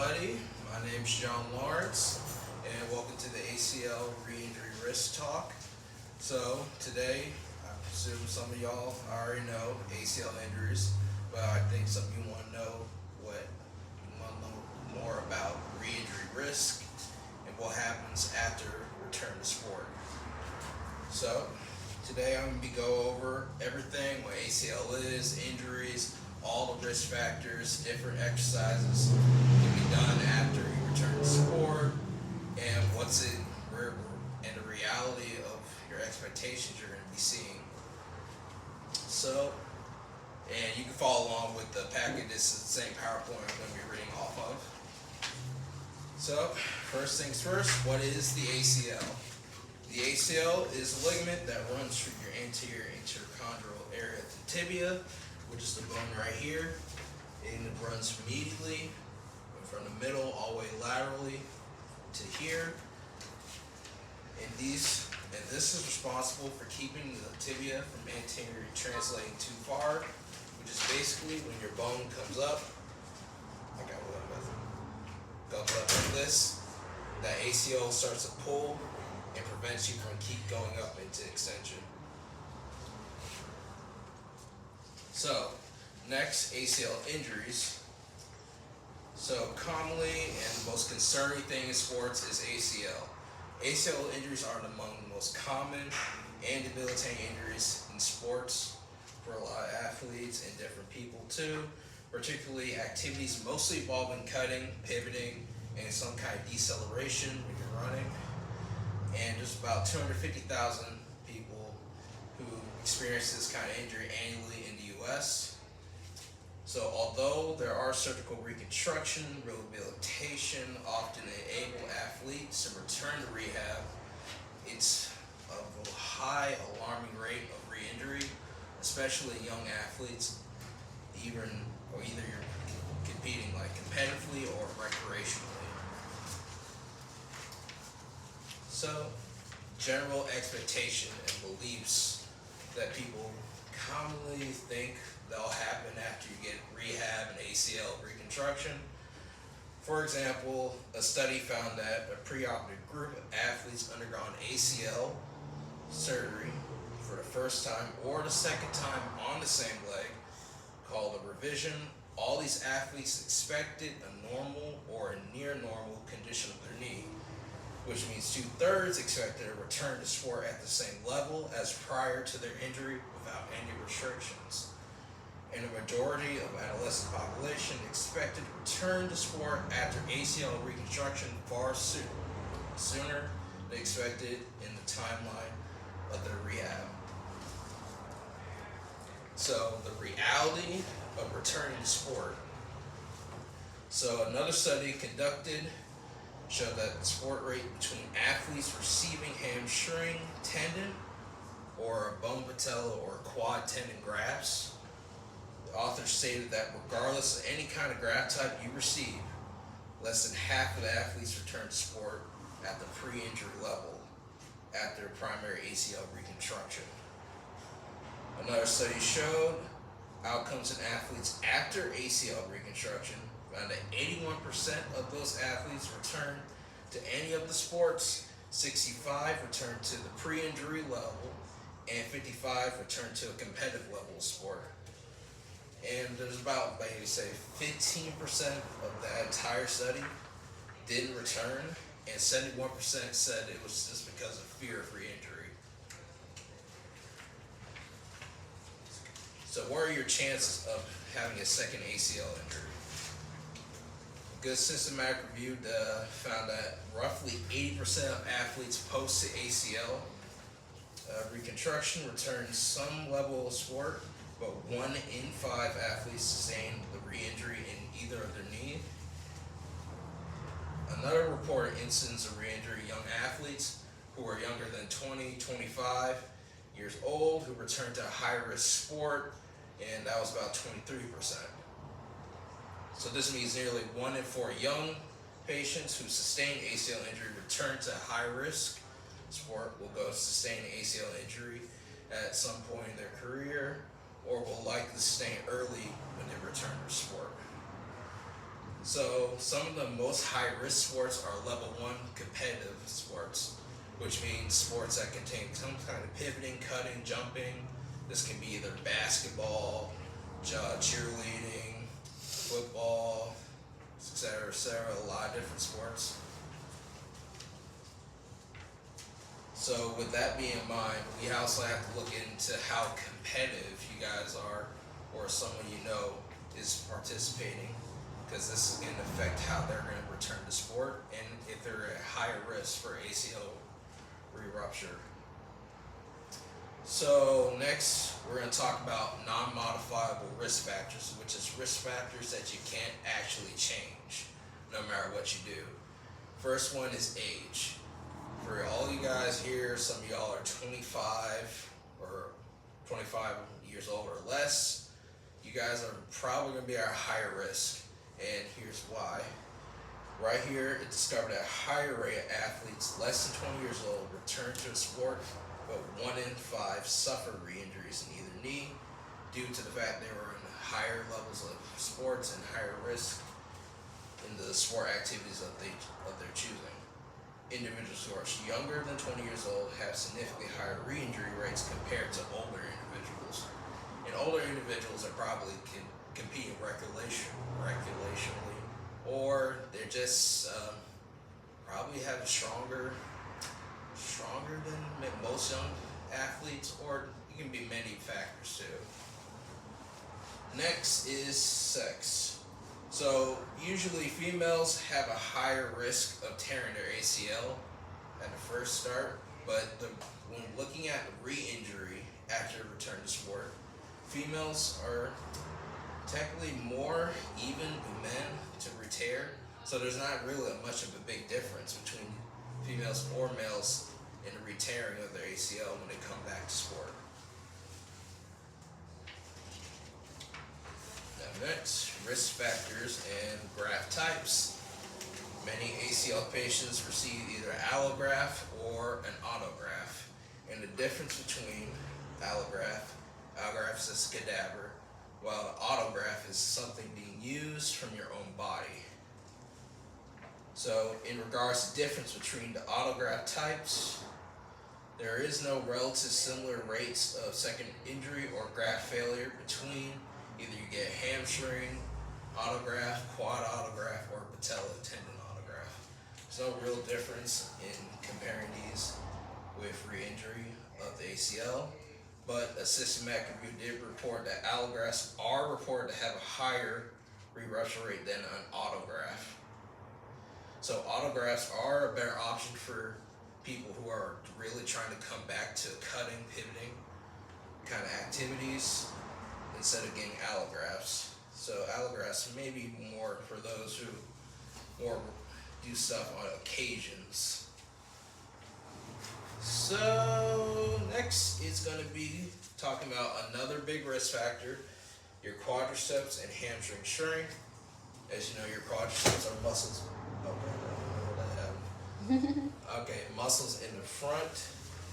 everybody. My name's John Lawrence, and welcome to the ACL Reinjury Risk Talk. So, today, I presume some of y'all already know ACL injuries, but I think some of you want to know more about re-injury risk and what happens after return to sport. So, today I'm going to go over everything, what ACL is, injuries, all the risk factors, different exercises can be done after you return to sport, and and the reality of your expectations you're going to be seeing. So, and you can follow along with the packet. This is the same PowerPoint I'm going to be reading off of. So, first things first, what is the ACL? The ACL is a ligament that runs through your anterior intercondylar area of the tibia, which is the bone right here, and it runs medially from the middle all the way laterally to here. And this is responsible for keeping the tibia from anterior translating too far, which is basically when your bone comes up, goes up like this, that ACL starts to pull and prevents you from keep going up into extension. So, next, ACL injuries. So, commonly and the most concerning thing in sports is ACL. ACL injuries are among the most common and debilitating injuries in sports for a lot of athletes and different people too, particularly activities mostly involving cutting, pivoting, and some kind of deceleration when you're running. And there's about 250,000 people who experience this kind of injury annually in the U.S. So although there are surgical reconstruction, rehabilitation often enable athletes to return to rehab, it's of a high alarming rate of re-injury, especially young athletes, either you're competing like competitively or recreationally. So, general expectation and beliefs that people commonly think that'll happen after you get rehab and ACL reconstruction. For example, a study found that a preoperative group of athletes undergone ACL surgery for the first time or the second time on the same leg, called a revision. All these athletes expected a normal or a near normal condition of their knee, which means 2/3 expected a return to sport at the same level as prior to their injury without any restrictions. And the majority of adolescent population expected to return to sport after ACL reconstruction far sooner than expected in the timeline of their rehab. So the reality of returning to sport. So another study conducted showed that the sport rate between athletes receiving hamstring tendon or a bone patella or quad tendon grafts. The authors stated that regardless of any kind of graft type you receive, less than half of the athletes return to sport at the pre-injury level after primary ACL reconstruction. Another study showed outcomes in athletes after ACL reconstruction found that 81% of those athletes returned to any of the sports, 65 returned to the pre-injury level, and 55 returned to a competitive level of sport. And there's about, maybe say, 15% of the entire study didn't return, and 71% said it was just because of fear of re-injury. So what are your chances of having a second ACL injury? A good systematic review found that roughly 80% of athletes post the ACL reconstruction return some level of sport, but 1 in 5 athletes sustain the re-injury in either of their knee. Another reported incidence of re-injury young athletes who are younger than 20, 25 years old who returned to a high-risk sport, and that was about 23%. So this means nearly 1 in 4 young patients who sustain ACL injury return to high-risk sport will go sustain an ACL injury at some point in their career, or will likely sustain early when they return to sport. So some of the most high-risk sports are level 1 competitive sports, which means sports that contain some kind of pivoting, cutting, jumping. This can be either basketball, cheerleading, football, etc., a lot of different sports. So with that being in mind, we also have to look into how competitive you guys are, or someone you know is participating, because this is going to affect how they're going to return to sport and if they're at higher risk for ACL re-rupture. So next, we're going to talk about non-modifiable risk factors, which is risk factors that you can't actually change no matter what you do. First one is age. For all you guys here, some of y'all are 25 or 25 years old or less. You guys are probably going to be at a higher risk, and here's why. Right here, it discovered that a higher rate of athletes less than 20 years old return to a sport, but 1 in 5 suffer re-injuries in either knee due to the fact they were in higher levels of sports and higher risk in the sport activities of their choosing. Individuals who are younger than 20 years old have significantly higher re-injury rates compared to older individuals. And older individuals are probably competing recreationally, or they're just probably have a stronger than most young athletes, or it can be many factors too. Next is sex. So usually females have a higher risk of tearing their ACL at the first start, but when looking at re-injury after return to sport, females are technically more even with men to re-tear, so there's not really much of a big difference between females or males in the re-tearing of their ACL when they come back to sport. Next, risk factors and graft types. Many ACL patients receive either allograft or an autograft. And the difference between allograft is a cadaver, while the autograft is something being used from your own body. So in regards to the difference between the autograft types, there is no relative similar rates of second injury or graft failure between either you get hamstring autograft, quad autograft, or patella tendon autograft. There's no real difference in comparing these with re-injury of the ACL, but a systematic review did report that allografts are reported to have a higher re-rupture rate than an autograft. So autografts are a better option for people who are really trying to come back to cutting, pivoting kind of activities, instead of getting allografts. So allografts may be more for those who more do stuff on occasions. So next is going to be talking about another big risk factor, your quadriceps and hamstring strength. As you know, your quadriceps are muscles. Okay, muscles in the front,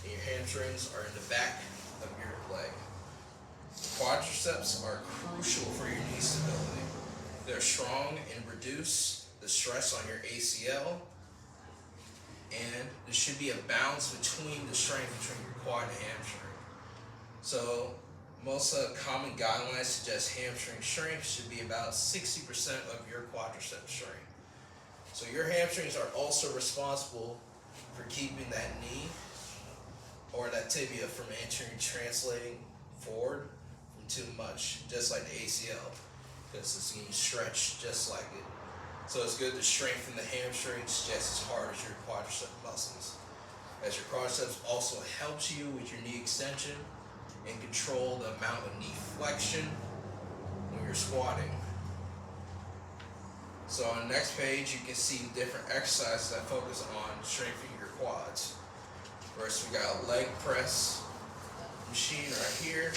and your hamstrings are in the back of your leg. Quadriceps are crucial for your knee stability. They're strong and reduce the stress on your ACL, and there should be a balance between the strength between your quad and hamstring. So most common guidelines suggest hamstring strength should be about 60% of your quadricep strength. So your hamstrings are also responsible for keeping that knee or that tibia from translating forward from too much, just like the ACL, because it's being stretched just like it. So it's good to strengthen the hamstrings just as hard as your quadricep muscles, as your quadriceps also helps you with your knee extension and control the amount of knee flexion when you're squatting. So on the next page, you can see different exercises that focus on strengthening your quads. First, we got a leg press machine right here,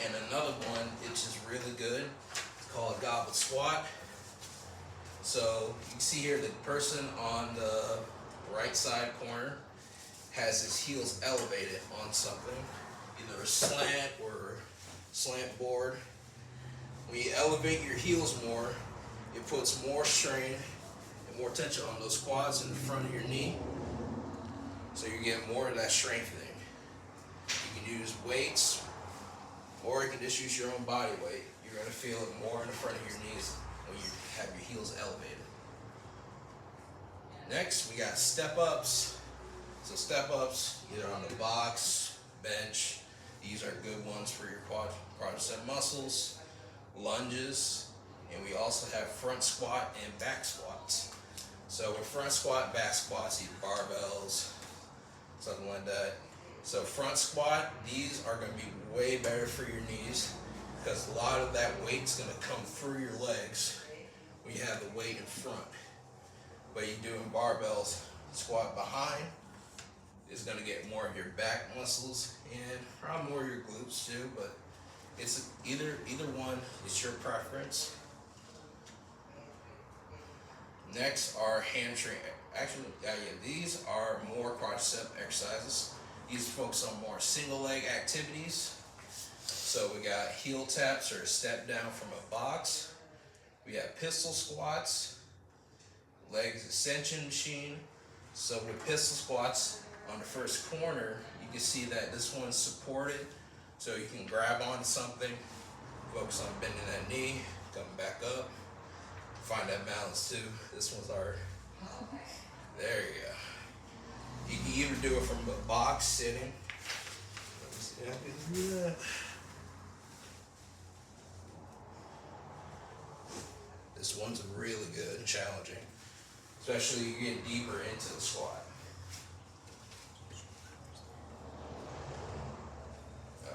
and another one which is really good. It's called a goblet squat. So you can see here the person on the right side corner has his heels elevated on something, either a slant or slant board. When you elevate your heels more, it puts more strain and more tension on those quads in the front of your knee. So you're getting more of that strengthening. You can use weights, or you can just use your own body weight. You're going to feel it more in the front of your knees when you have your heels elevated. Next, we got step-ups. So step-ups, either on the box, bench, these are good ones for your quadricep muscles. Lunges, and we also have front squat and back squats. So with front squat, back squats, either barbells, something like that. So front squat, these are going to be way better for your knees because a lot of that weight's going to come through your legs when you have the weight in front. But you're doing barbells, squat behind, is going to get more of your back muscles and probably more of your glutes too, but it's either one, it's your preference. Next are hamstring. Actually, these are more quadricep exercises. These focus on more single leg activities. So we got heel taps or step down from a box. We have pistol squats, legs extension machine. So with pistol squats on the first corner, you can see that this one's supported. So you can grab onto something, focus on bending that knee, coming back up, find that balance too. This one's our, there you go. You can even do it from a box sitting. Let me see how I can do that. This one's really good and challenging, especially you get deeper into the squat.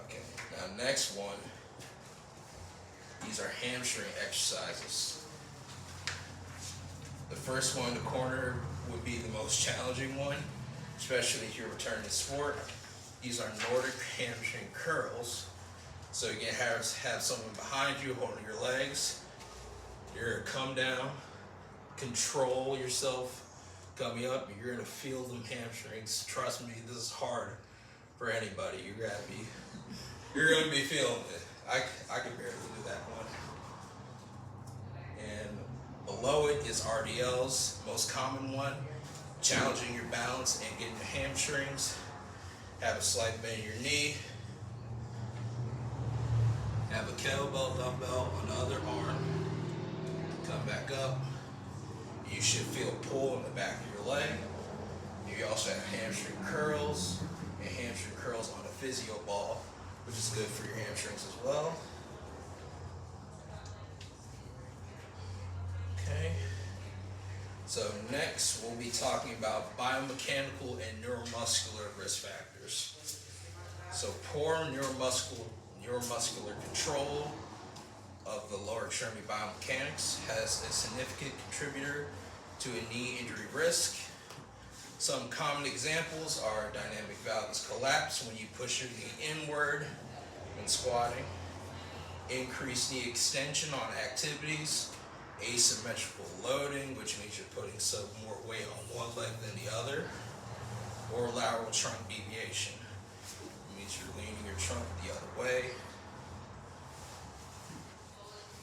Okay, now next one, these are hamstring exercises. The first one, the corner, would be the most challenging one, especially if you're returning to sport. These are Nordic hamstring curls. So you can have someone behind you holding your legs. You're gonna come down, control yourself, coming up, and you're gonna feel them hamstrings. Trust me, this is hard for anybody. You're gonna be feeling it. I can barely do that one. And below it is RDLs, most common one, challenging your balance and getting the hamstrings. Have a slight bend in your knee. Have a kettlebell dumbbell on the other arm. Come back up. You should feel a pull in the back of your leg. You also have hamstring curls and hamstring curls on a physio ball, which is good for your hamstrings as well. Okay. So next we'll be talking about biomechanical and neuromuscular risk factors. So poor neuromuscular control of the lower extremity biomechanics has a significant contributor to a knee injury risk. Some common examples are dynamic valgus collapse when you push your knee inward when squatting, increased knee extension on activities, asymmetrical loading, which means you're putting some more weight on one leg than the other, or lateral trunk deviation. It means you're leaning your trunk the other way.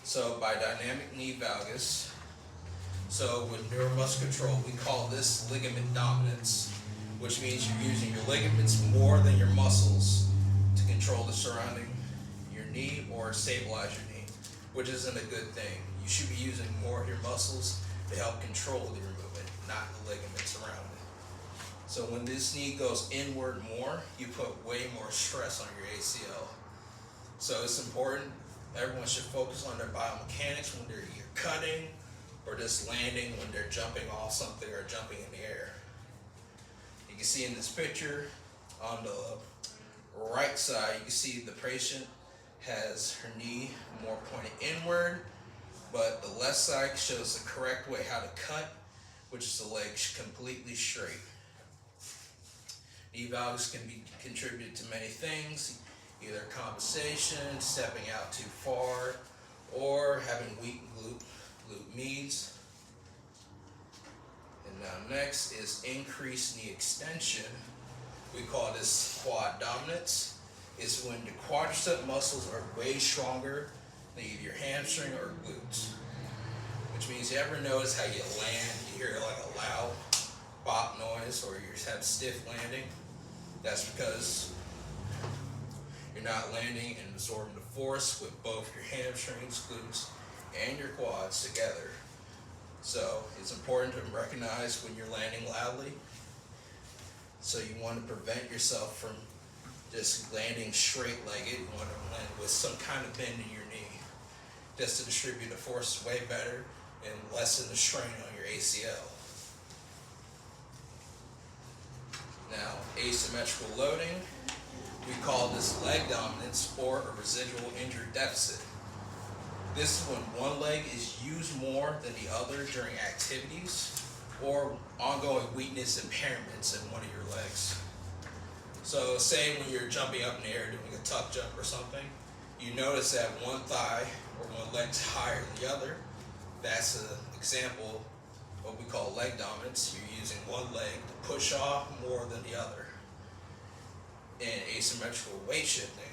So by dynamic knee valgus, so with neuromuscular control, we call this ligament dominance, which means you're using your ligaments more than your muscles to control the surrounding your knee or stabilize your knee, which isn't a good thing. You should be using more of your muscles to help control your movement, not the ligaments around it. So when this knee goes inward more, you put way more stress on your ACL. So it's important, everyone should focus on their biomechanics when they're either cutting or just landing when they're jumping off something or jumping in the air. You can see in this picture on the right side, you can see the patient has her knee more pointed inward, but the left side shows the correct way how to cut, which is the leg completely straight. Knee valgus can be contributed to many things, either compensation, stepping out too far, or having weak glute medius. And now next is increased knee extension. We call this quad dominance. It's when the quadricep muscles are way stronger than either your hamstring or glutes, which you ever notice how you land, you hear like a loud bop noise, or you just have stiff landing? That's because you're not landing and absorbing the force with both your hamstrings, glutes, and your quads together. So it's important to recognize when you're landing loudly. So you want to prevent yourself from just landing straight-legged. You want to land with some kind of bend in your knee, just to distribute the force way better and lessen the strain on your ACL. Now, asymmetrical loading, we call this leg dominance or a residual injury deficit. This is when one leg is used more than the other during activities or ongoing weakness impairments in one of your legs. So say when you're jumping up in the air doing a tuck jump or something, you notice that one thigh or one leg's higher than the other. That's an example of what we call leg dominance. You're using one leg to push off more than the other. And asymmetrical weight shifting.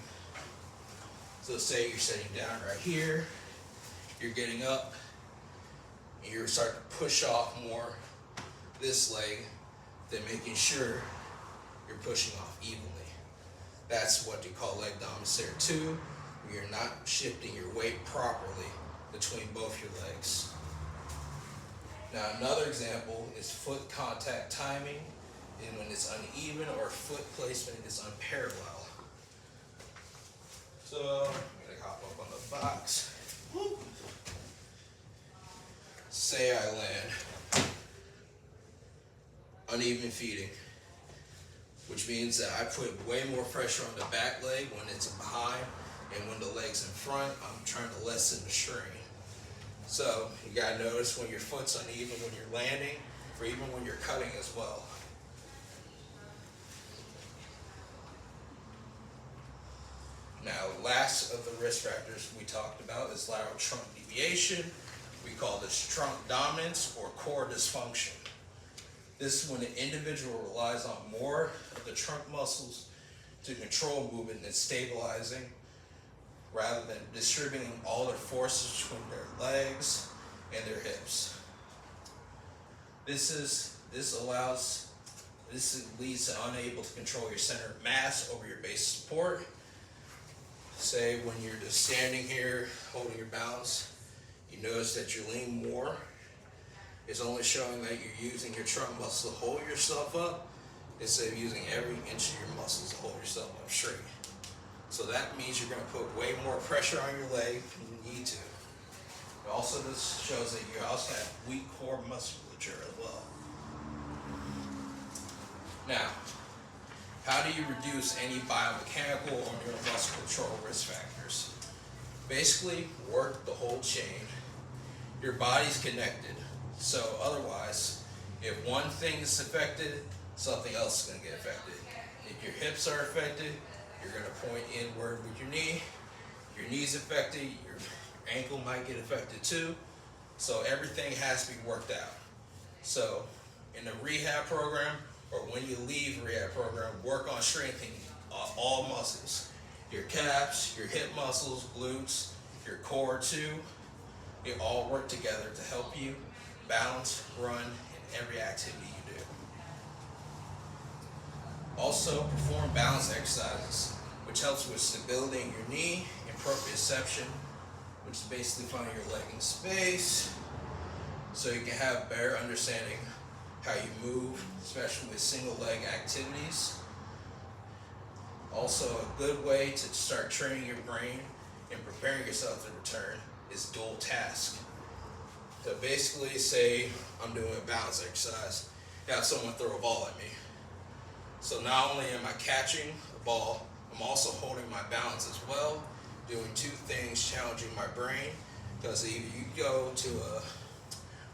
So say you're sitting down right here, you're getting up, and you're starting to push off more this leg than making sure you're pushing off evenly. That's what you call leg dominance there too. You're not shifting your weight properly between both your legs. Now another example is foot contact timing, and when it's uneven or foot placement is unparalleled. So I'm gonna hop up on the box. Whoop. Say I land uneven feeding, which means that I put way more pressure on the back leg when it's behind, and when the leg's in front, I'm trying to lessen the strain. So you gotta notice when your foot's uneven when you're landing, or even when you're cutting as well. Now, last of the risk factors we talked about is lateral trunk deviation. We call this trunk dominance or core dysfunction. This is when an individual relies on more of the trunk muscles to control movement and stabilizing, rather than distributing all their forces between their legs and their hips. This leads to unable to control your center of mass over your base of support. Say when you're just standing here holding your balance, you notice that you lean more. It's only showing that you're using your trunk muscle to hold yourself up instead of using every inch of your muscles to hold yourself up straight. So that means you're going to put way more pressure on your leg than you need to. Also, this shows that you also have weak core musculature as well. Now, how do you reduce any biomechanical or neuromuscular risk factors? Basically, work the whole chain. Your body's connected, so otherwise, if one thing is affected, something else is going to get affected. If your hips are affected, you're going to point inward with your knee. Your knee's affected, your ankle might get affected too. So everything has to be worked out. So in the rehab program, or when you leave rehab program, work on strengthening all muscles. Your calves, your hip muscles, glutes, your core too. They all work together to help you balance, run in every activity you do. Also, perform balance exercises, which helps with stability in your knee and proprioception, which is basically finding your leg in space, so you can have better understanding how you move, especially with single leg activities. Also, a good way to start training your brain and preparing yourself to return is dual task. So basically, say I'm doing a balance exercise, have someone throw a ball at me. So not only am I catching the ball, I'm also holding my balance as well, doing two things, challenging my brain, because either you go to a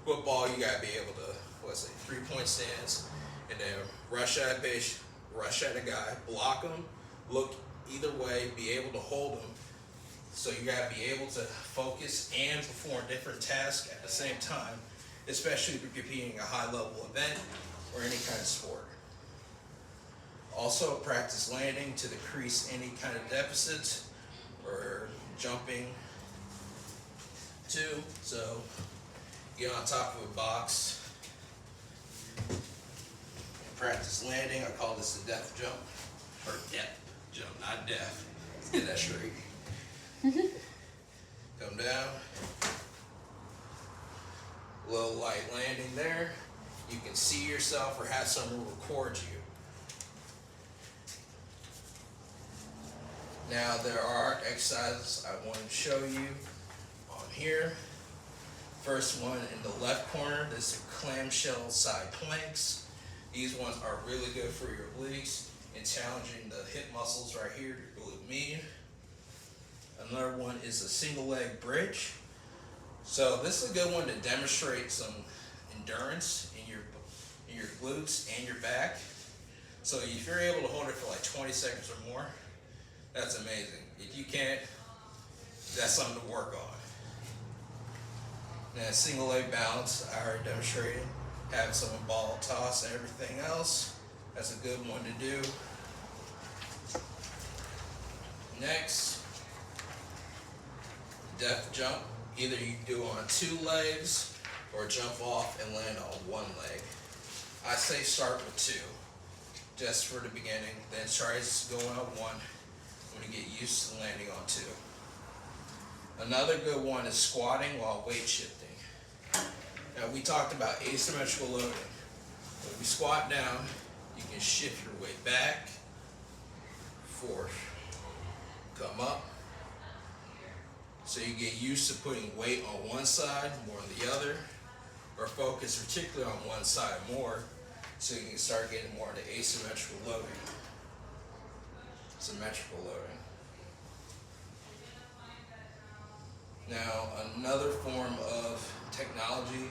football, you gotta be able to, 3-point stance, and then rush at a pitch, rush at a guy, block him, look either way, be able to hold him. So you gotta be able to focus and perform different tasks at the same time, especially if you're competing in a high-level event or any kind of sport. Also, practice landing to decrease any kind of deficits or jumping too. So get on top of a box, practice landing. I call this the depth jump, or depth jump, not death. Let's get that straight. Come down, little light landing there. You can see yourself or have someone record you. Now there are exercises I want to show you on here. First one in the left corner, this is clamshell side planks. These ones are really good for your obliques and challenging the hip muscles right here, your glute median. Another one is a single leg bridge. So this is a good one to demonstrate some endurance in your glutes and your back. So if you're able to hold it for like 20 seconds or more, that's amazing. If you can't, that's something to work on. Now single leg balance, I already demonstrated. Having someone ball toss and everything else, that's a good one to do. Next, depth jump. Either you do on 2 legs or jump off and land on 1 leg. I say start with 2, just for the beginning. Then try going on 1 when you get used to landing on 2. Another good one is squatting while weight shifting. Now we talked about asymmetrical loading. When you squat down, you can shift your weight back, forth, come up. So you get used to putting weight on one side more on the other, or focus particularly on one side more, so you can start getting more into asymmetrical loading, symmetrical loading. Now another form of technology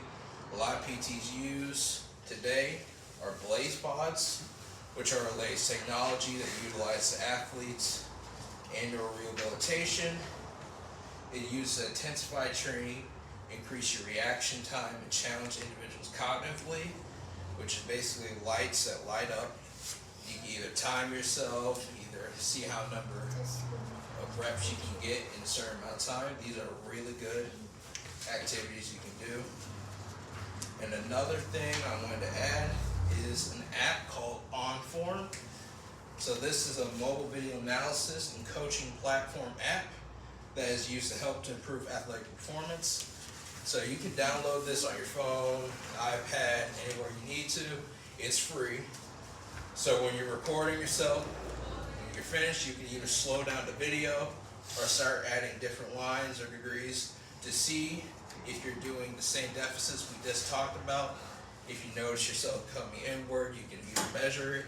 a lot of PTs use today are blaze pods, which are a latest technology that utilize athletes and or rehabilitation. It uses intensified training, increase your reaction time, and challenge individuals cognitively, which is basically lights that light up. You can either time yourself, either see how number of reps you can get in a certain amount of time. These are really good activities you can do. And another thing I wanted to add is an app called OnForm. So this is a mobile video analysis and coaching platform app that is used to help to improve athletic performance. So you can download this on your phone, iPad, anywhere you need to. It's free. So when you're recording yourself, when you're finished, you can either slow down the video or start adding different lines or degrees to see if you're doing the same deficits we just talked about. If you notice yourself coming inward, you can either measure it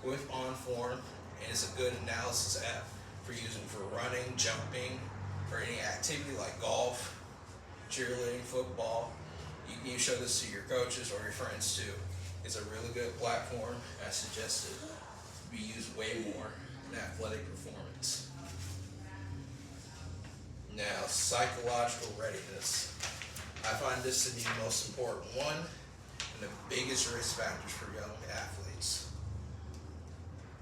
with OnForm, and it's a good analysis app for using for running, jumping, or any activity like golf, cheerleading, football. You can show this to your coaches or your friends too. It's a really good platform. I suggest it be used way more in athletic performance. Now, psychological readiness. I find this to be the most important one and the biggest risk factors for young athletes.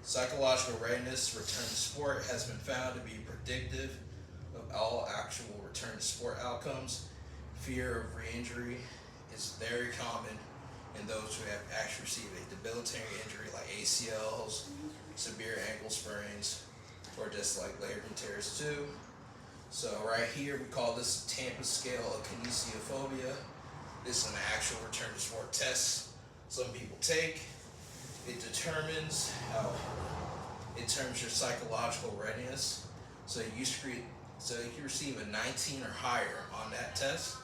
Psychological readiness to return to sport has been found to be predictive of all actual return to sport outcomes. Fear of re-injury is very common in those who have actually received a debilitating injury like ACLs, severe ankle sprains, or just like labrum tears too. So right here we call this Tampa scale of kinesiophobia. This is an actual return to sport test some people take. It determines your psychological readiness. So if you receive a 19 or higher on that test,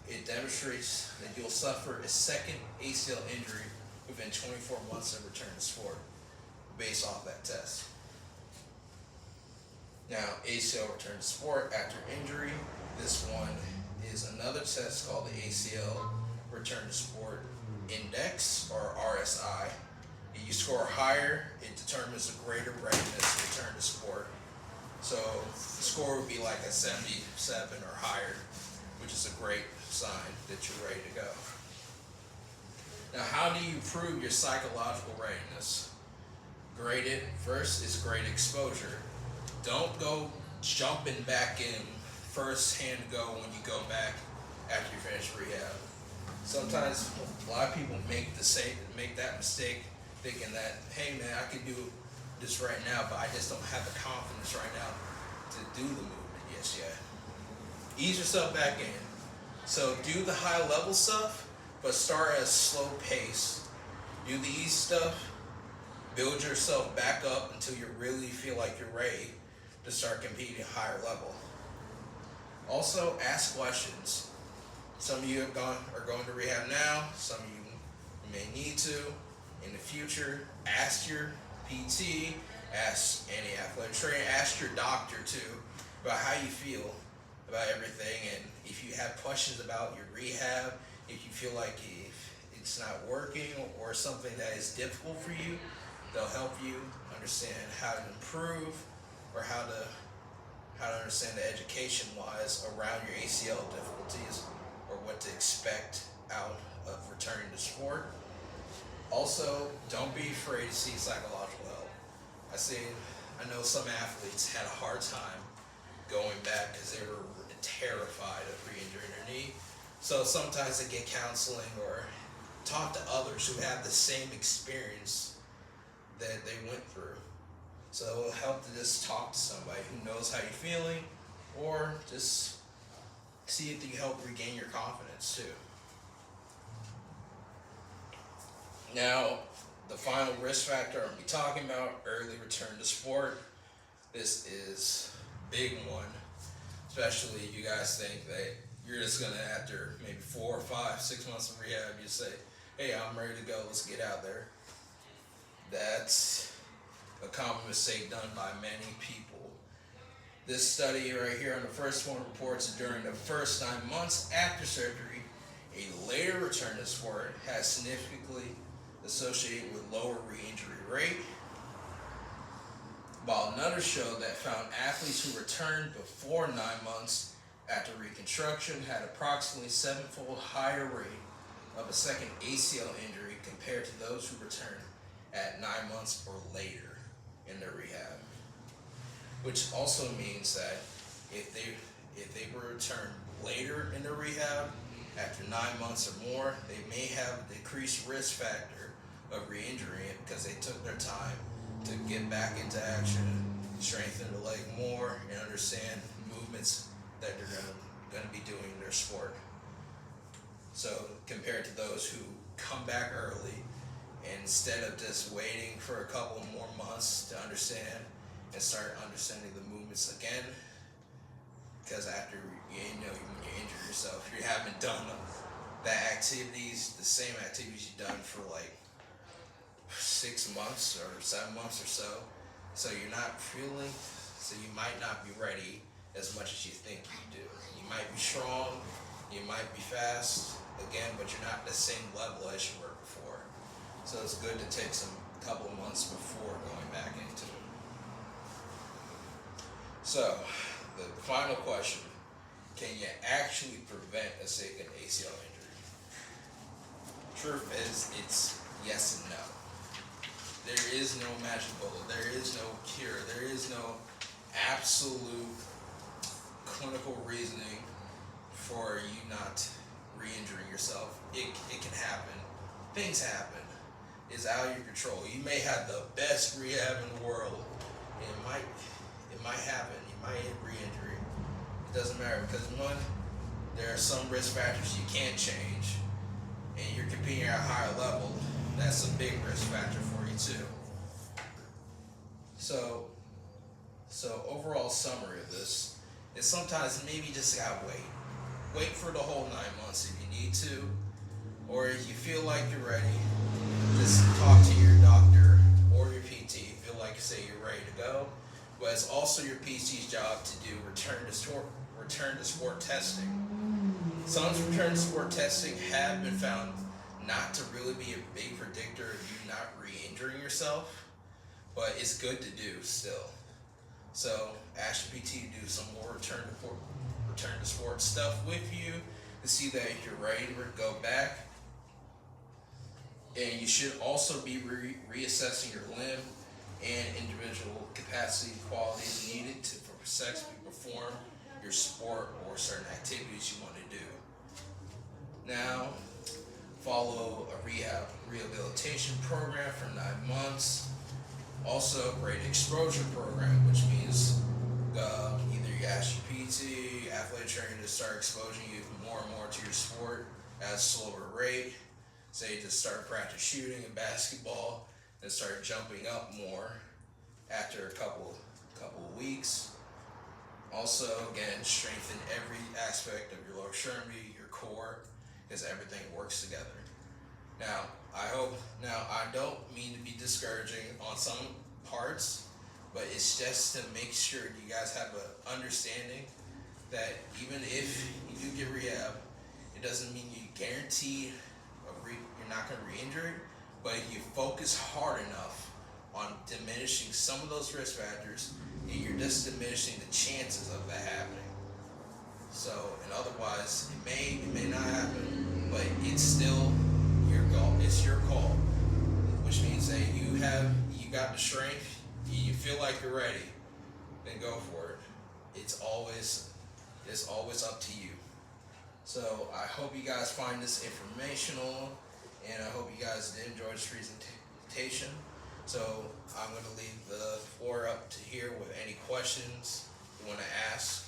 it demonstrates that you'll suffer a second ACL injury within 24 months of return to sport based off that test. Now, ACL return to sport after injury. This one is another test called the ACL Return to Sport Index, or RSI. If you score higher, it determines a greater readiness to return to sport. So the score would be like a 77 or higher, which is a great sign that you're ready to go. Now, how do you prove your psychological readiness? Grade it. First is grade exposure. Don't go jumping back in first hand go when you go back after you finish rehab. sometimes a lot of people make that mistake, thinking that, hey man, I can do this right now, but I just don't have the confidence right now to do the movement just yet. Ease yourself back in. So do the high level stuff, but start at a slow pace. Do the easy stuff, build yourself back up until you really feel like you're ready to start competing higher level. Also, ask questions. Some of you are going to rehab now. Some of you may need to in the future. Ask your PT, ask any athletic trainer, ask your doctor too about how you feel about everything, and if you have questions about your rehab, if you feel like it's not working or something that is difficult for you, they'll help you understand how to improve or how to understand the education wise around your ACL difficulties or what to expect out of returning to sport. Also, don't be afraid to seek psychological help. I know some athletes had a hard time going back because they were terrified of re-injuring their knee. So sometimes they get counseling or talk to others who have the same experience that they went through. So it'll help to just talk to somebody who knows how you're feeling, or just see if they can help regain your confidence too. Now, the final risk factor I'm going to be talking about, early return to sport. This is a big one, especially if you guys think that you're just going to, after maybe 4 or 5, 6 months of rehab, you say, hey, I'm ready to go, let's get out there. That's a common mistake done by many people. This study right here on the first one reports that during the first 9 months after surgery, a later return to sport has significantly associated with lower re-injury rate, while another show that found athletes who returned before 9 months after reconstruction had approximately 7-fold higher rate of a second ACL injury compared to those who returned at 9 months or later in their rehab. Which also means that if they were returned later in their rehab, after 9 months or more, they may have a decreased risk factor of re-injuring it because they took their time to get back into action, strengthen the leg more, and understand movements that they're going to be doing in their sport. So compared to those who come back early, and instead of just waiting for a couple more months to understand and start understanding the movements again, because after you injure yourself, you haven't done the same activities you've done for like 6 months or 7 months or so. So you're not feeling, so you might not be ready as much as you think you do. You might be strong, you might be fast, again, but you're not the same level as you were before. So it's good to take a couple of months before going back into it. So, the final question, can you actually prevent a second ACL injury? Truth is, it's yes and no. There is no magic bullet. There is no cure. There is no absolute clinical reasoning for you not re-injuring yourself. It can happen. Things happen. It's out of your control. You may have the best rehab in the world, and it might happen. You might hit re-injury. It doesn't matter because one, there are some risk factors you can't change, and you're competing at a higher level. That's a big risk factor for you too. So overall summary of this is sometimes maybe you just gotta wait. Wait for the whole 9 months if you need to, or if you feel like you're ready, just talk to your doctor or your PT. Feel like say you're ready to go. But it's also your PT's job to do return to sport testing. Some return to sport testing have been found not to really be a big predictor of you not re-injuring yourself, but it's good to do still. So ask your PT to do some more return to sport stuff with you to see that you're ready to go back. And you should also be reassessing your limb and individual capacity qualities needed to successfully perform your sport or certain activities you want to do. Now, follow a rehabilitation program for 9 months. Also, great exposure program, which means either you ask your PT, athletic trainer to start exposing you more and more to your sport at a slower rate. Say to start practice shooting in basketball and start jumping up more after a couple of weeks. Also, again, strengthen every aspect of your lower extremity, your core, because everything works together. Now, I don't mean to be discouraging on some parts, but it's just to make sure you guys have an understanding that even if you do get rehab, it doesn't mean you guarantee you're not going to re-injure it, but if you focus hard enough on diminishing some of those risk factors, and you're just diminishing the chances of that happening. So, and otherwise, it may not happen, but it's still your goal. It's your call, which means that you got the strength, you feel like you're ready, then go for it. It's always up to you. So I hope you guys find this informational, and I hope you guys did enjoy this presentation. So I'm going to leave the floor up to here with any questions you want to ask.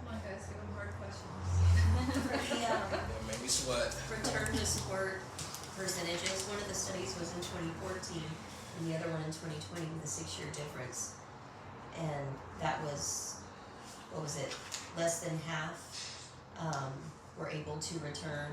Come on, guys, give them hard questions. Yeah. Don't make me sweat. Return to sport percentages. One of the studies was in 2014 and the other one in 2020 with a 6-year difference. And that was, what was it, less than half were able to return